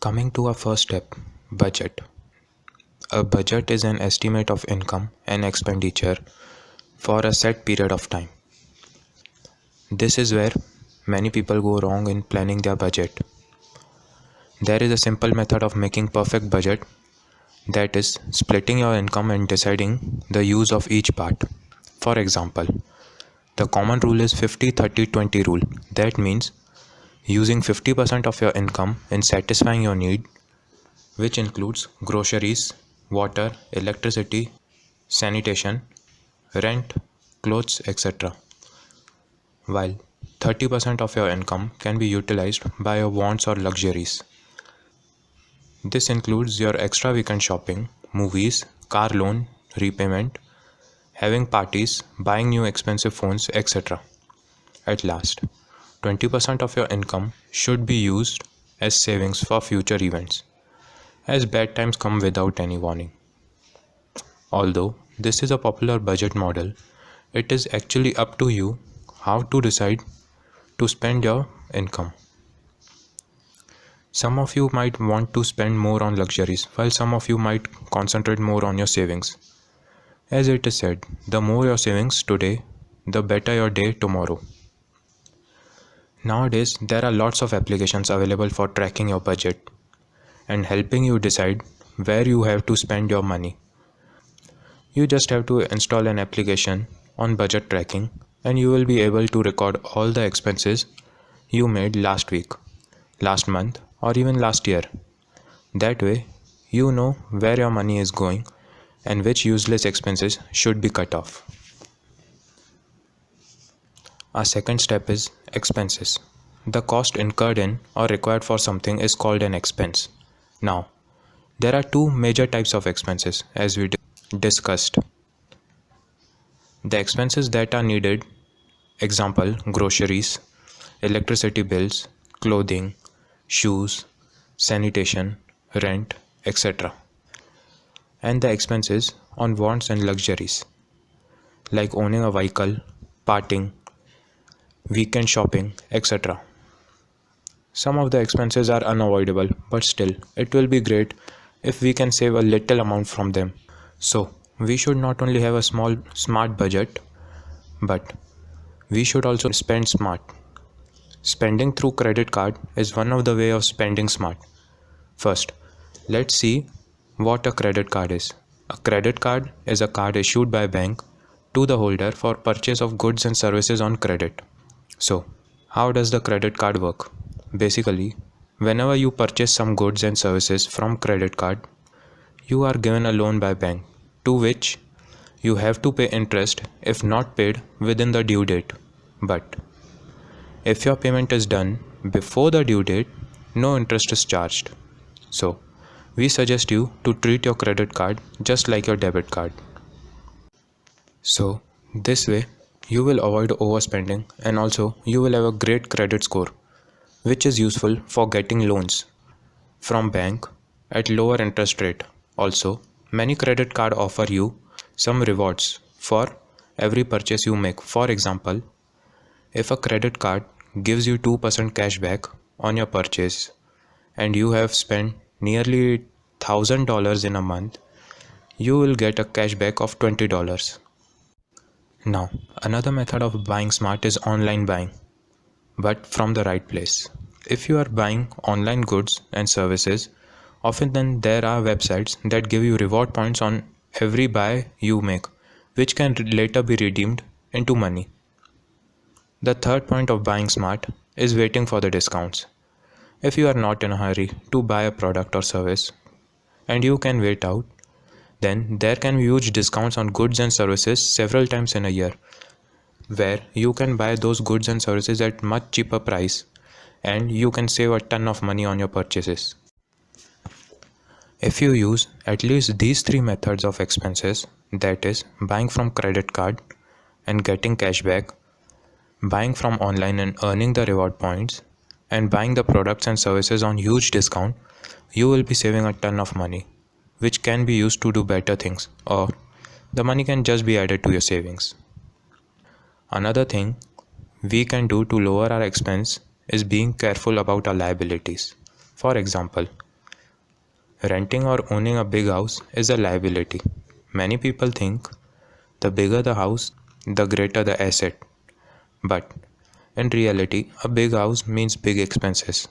Coming to our first step, budget. A budget is an estimate of income and expenditure for a set period of time. This is where many people go wrong in planning their budget. There is a simple method of making perfect budget, that is splitting your income and deciding the use of each part. For example, the common rule is 50-30-20 rule. That means using 50% of your income in satisfying your need, which includes groceries, water, electricity, sanitation, rent, clothes, etc. While 30% of your income can be utilized by your wants or luxuries. This includes your extra weekend shopping, movies, car loan repayment, having parties, buying new expensive phones, etc. At last, 20% of your income should be used as savings for future events, as bad times come without any warning. Although this is a popular budget model, it is actually up to you how to decide to spend your income. Some of you might want to spend more on luxuries, while some of you might concentrate more on your savings. As it is said, the more your savings today, the better your day tomorrow. Nowadays, there are lots of applications available for tracking your budget and helping you decide where you have to spend your money. You just have to install an application on budget tracking and you will be able to record all the expenses you made last week, last month, or even last year. That way, you know where your money is going and which useless expenses should be cut off. Our second step is expenses. The cost incurred in or required for something is called an expense. Now, there are two major types of expenses as we discussed. The expenses that are needed, example, groceries, electricity bills, clothing, shoes, sanitation, rent, etc. And the expenses on wants and luxuries, like owning a vehicle, partying, weekend shopping, etc. Some of the expenses are unavoidable, but still, it will be great if we can save a little amount from them. So, we should not only have a smart budget, but we should also spend smart. Spending through credit card is one of the way of spending smart. First, let's see what a credit card is. A credit card is a card issued by a bank to the holder for purchase of goods and services on credit. So, how does the credit card work? Basically, whenever you purchase some goods and services from credit card, you are given a loan by bank to which you have to pay interest if not paid within the due date. But if your payment is done before the due date, no interest is charged. So, we suggest you to treat your credit card just like your debit card. So, this way, you will avoid overspending and also you will have a great credit score, which is useful for getting loans from bank at lower interest rate. Also, many credit card offer you some rewards for every purchase you make. For example, if a credit card gives you 2% cashback on your purchase and you have spent nearly $1,000 in a month, you will get a cashback of $20. Now, another method of buying smart is online buying, but from the right place. If you are buying online goods and services, often then there are websites that give you reward points on every buy you make, which can later be redeemed into money. The third point of buying smart is waiting for the discounts. If you are not in a hurry to buy a product or service and you can wait out, then there can be huge discounts on goods and services several times in a year, where you can buy those goods and services at much cheaper price and you can save a ton of money on your purchases. If you use at least these three methods of expenses, that is buying from credit card and getting cashback, buying from online and earning the reward points, and buying the products and services on huge discount, you will be saving a ton of money, which can be used to do better things, or the money can just be added to your savings. Another thing we can do to lower our expense is being careful about our liabilities. For example, Renting or owning a big house is a liability. Many people think the bigger the house, the greater the asset. But in reality, a big house means big expenses.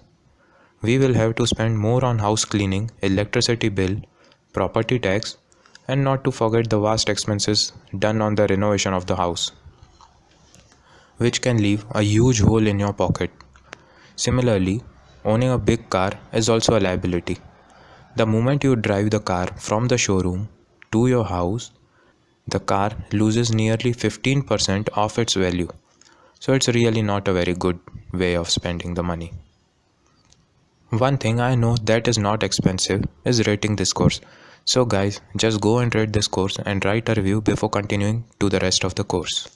We will have to spend more on house cleaning, electricity bill, property tax, and not to forget the vast expenses done on the renovation of the house, which can leave a huge hole in your pocket. Similarly, owning a big car is also a liability. The moment you drive the car from the showroom to your house, the car loses nearly 15% of its value. So it's really not a very good way of spending the money. One thing I know that is not expensive is rating this course. So guys, just go and rate this course and write a review before continuing to the rest of the course.